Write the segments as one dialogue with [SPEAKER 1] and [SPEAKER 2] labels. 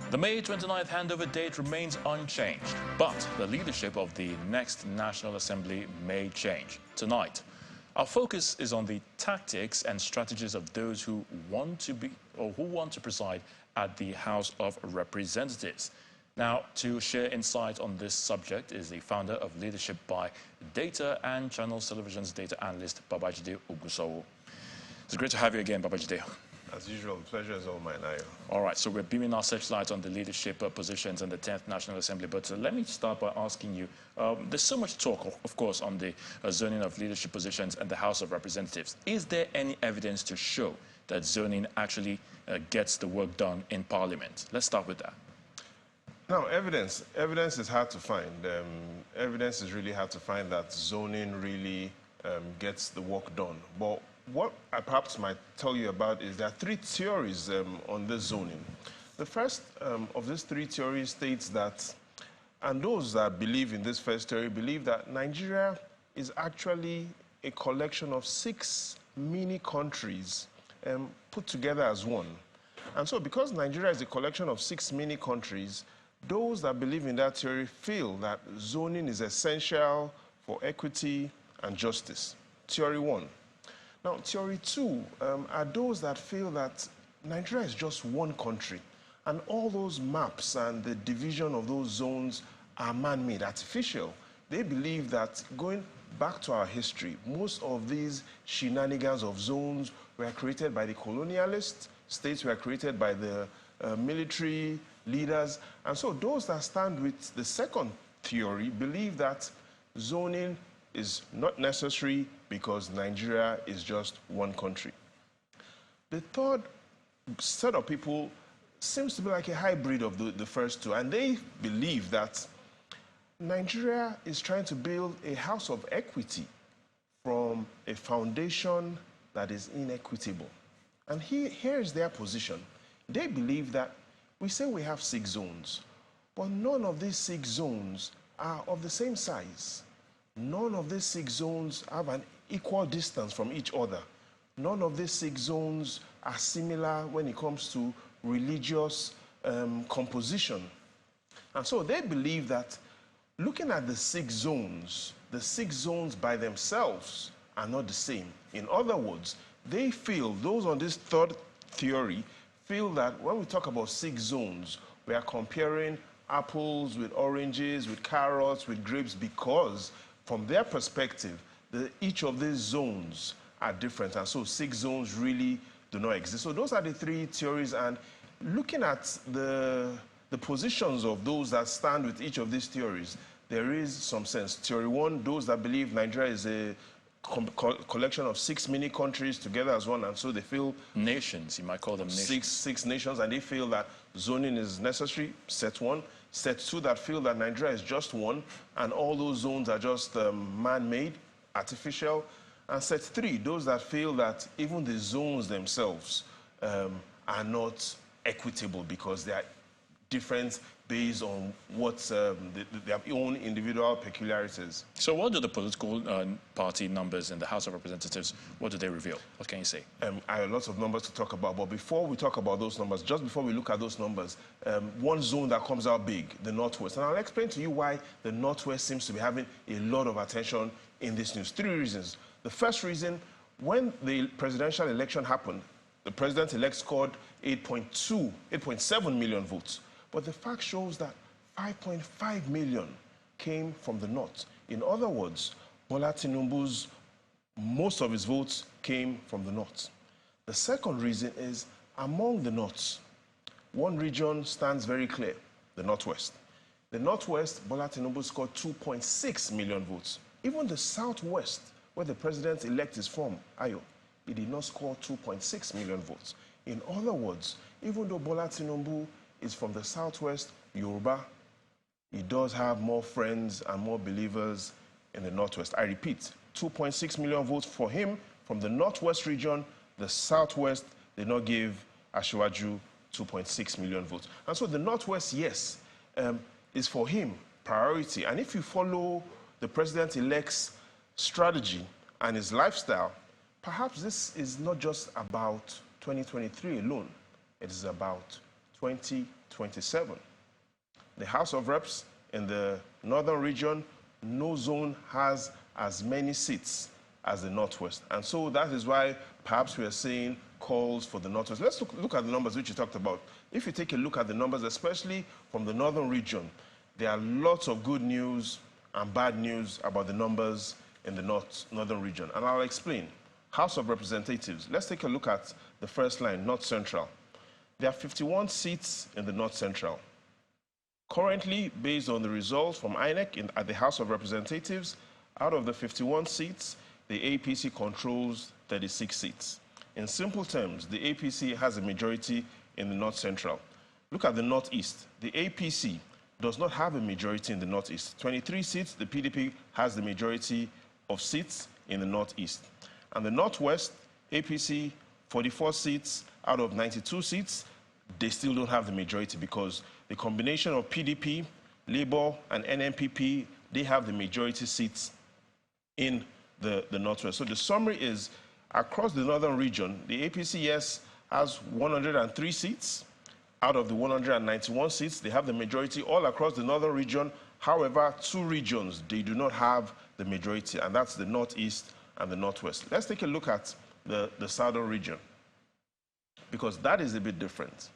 [SPEAKER 1] The May 29th handover date remains unchanged, but the leadership of the next National Assembly may change. Tonight, our focus is on the tactics and strategies of those who want to preside at the House of Representatives. Now, to share insight on this subject is the founder of Leadership by Data and Channels Television's data analyst, Babajide Ogunsowo. It's great to have you again, Babajide.
[SPEAKER 2] As usual, the pleasure is all mine, Ayo.
[SPEAKER 1] All right, so we're beaming our searchlight on the leadership positions in the 10th National Assembly, but let me start by asking you, there's so much talk, of course, on the zoning of leadership positions in the House of Representatives. Is there any evidence to show that zoning actually gets the work done in Parliament? Let's start with that.
[SPEAKER 2] Now, evidence is hard to find. Evidence is really hard to find that zoning really gets the work done. But what I perhaps might tell you about is there are three theories on this zoning. The first of these three theories states that, and those that believe in this first theory believe that Nigeria is actually a collection of 6 mini countries put together as one. And so because Nigeria is a collection of 6 mini countries, those that believe in that theory feel that zoning is essential for equity and justice. Theory one. Now, theory two are those that feel that Nigeria is just one country, and all those maps and the division of those zones are man-made, artificial. They believe that going back to our history, most of these shenanigans of zones were created by the colonialists, states were created by the military leaders, and so those that stand with the second theory believe that zoning is not necessary because Nigeria is just one country. The third set of people seems to be like a hybrid of the first two, and they believe that Nigeria is trying to build a house of equity from a foundation that is inequitable. And here is their position. They believe that we say we have 6 zones, but none of these 6 zones are of the same size. None of these 6 zones have an equal distance from each other. None of these 6 zones are similar when it comes to religious composition. And so they believe that looking at the 6 zones by themselves are not the same. In other words, they feel, those on this third theory, feel that when we talk about 6 zones, we are comparing apples with oranges, with carrots, with grapes, because from their perspective, each of these zones are different, and so 6 zones really do not exist. So those are the 3 theories, and looking at the positions of those that stand with each of these theories, there is some sense. Theory 1, those that believe Nigeria is a collection of 6 mini countries together as one, and so they feel
[SPEAKER 1] nations, you might call them nations.
[SPEAKER 2] Six nations, and they feel that zoning is necessary. Set 1. Set 2, that feel that Nigeria is just one, and all those zones are just man-made, artificial. And set 3, those that feel that even the zones themselves are not equitable because they are different based on what their own individual peculiarities.
[SPEAKER 1] So what do the political party numbers in the House of Representatives, what do they reveal? What can you say?
[SPEAKER 2] I have lots of numbers to talk about, but before we talk about those numbers, just before we look at those numbers, one zone that comes out big, the Northwest. And I'll explain to you why the Northwest seems to be having a lot of attention in this news. 3 reasons. The first reason, when the presidential election happened, the president-elect scored 8.7 million votes. But the fact shows that 5.5 million came from the North. In other words, Bola Tinubu's, most of his votes came from the North. The second reason is, among the Norths, one region stands very clear, the Northwest. The Northwest, Bola Tinubu scored 2.6 million votes. Even the Southwest, where the president-elect is from, Ayo, he did not score 2.6 million votes. In other words, even though Bola Tinubu is from the Southwest, Yoruba, he does have more friends and more believers in the Northwest. I repeat, 2.6 million votes for him from the Northwest region. The Southwest did not give Asiwaju 2.6 million votes. And so the Northwest, yes, is for him priority. And if you follow the president-elect's strategy and his lifestyle, perhaps this is not just about 2023 alone. It is about 2027. The House of Reps in the northern region, no zone has as many seats as the Northwest. And so that is why perhaps we are seeing calls for the Northwest. Let's look at the numbers which you talked about. If you take a look at the numbers, especially from the northern region, there are lots of good news and bad news about the numbers in the northern region. And I'll explain. House of Representatives. Let's take a look at the first line, North Central. There are 51 seats in the North Central. Currently, based on the results from INEC at the House of Representatives, out of the 51 seats, the APC controls 36 seats. In simple terms, the APC has a majority in the North Central. Look at the Northeast. The APC does not have a majority in the Northeast. 23 seats, the PDP has the majority of seats in the Northeast. And the Northwest, APC, 44 seats out of 92 seats, they still don't have the majority because the combination of PDP, Labour, and NNPP, they have the majority seats in the Northwest. So the summary is, across the northern region, the APC, yes, has 103 seats. Out of the 191 seats, they have the majority all across the northern region. However, two regions, they do not have the majority, and that's the Northeast and the Northwest. Let's take a look at the southern region, because that is a bit different.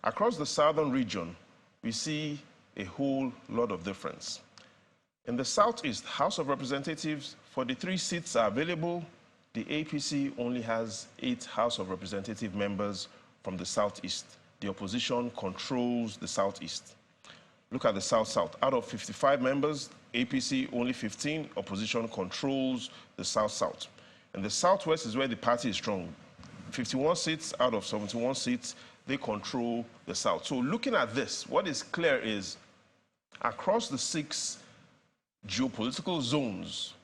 [SPEAKER 2] Across the southern region, we see a whole lot of difference. In the Southeast, House of Representatives, 43 seats are available. The APC only has 8 House of Representative members from the Southeast. The opposition controls the Southeast. Look at the South-South. Out of 55 members, APC only 15, opposition controls the South-South. And the Southwest is where the party is strong. 51 seats out of 71 seats, they control the South. So looking at this, what is clear is across the 6 geopolitical zones,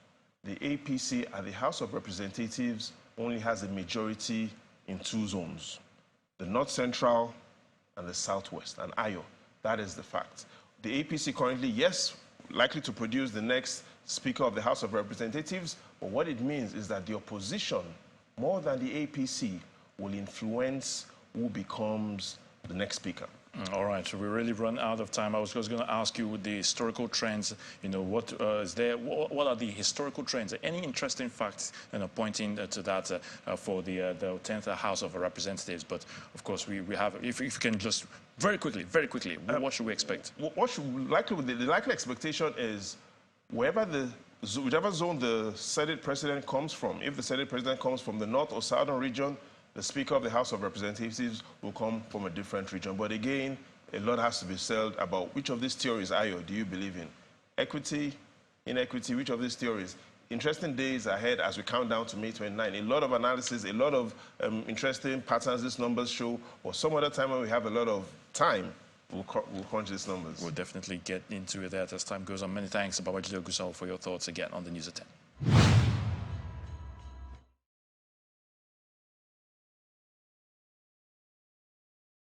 [SPEAKER 2] the APC at the House of Representatives only has a majority in 2 zones, the North Central and the Southwest, and Ayo. That is the fact. The APC currently, yes, likely to produce the next Speaker of the House of Representatives, but what it means is that the opposition, more than the APC, will influence who becomes the next Speaker.
[SPEAKER 1] All right, so we really run out of time. I was just going to ask you with the historical trends, what is there? What are the historical trends? Any interesting facts pointing to that for the 10th House of Representatives? But of course, we have, if you can just very quickly, what should we expect?
[SPEAKER 2] The likely expectation is whichever zone the Senate President comes from, if the Senate President comes from the North or Southern region, the Speaker of the House of Representatives will come from a different region. But again, a lot has to be said about which of these theories, Ayo, do you believe in? Equity, inequity, which of these theories? Interesting days ahead as we count down to May 29. A lot of analysis, a lot of interesting patterns these numbers show. Or some other time when we have a lot of time, we'll crunch these numbers.
[SPEAKER 1] We'll definitely get into that as time goes on. Many thanks, Babajide Ogusal, for your thoughts again on the News at 10.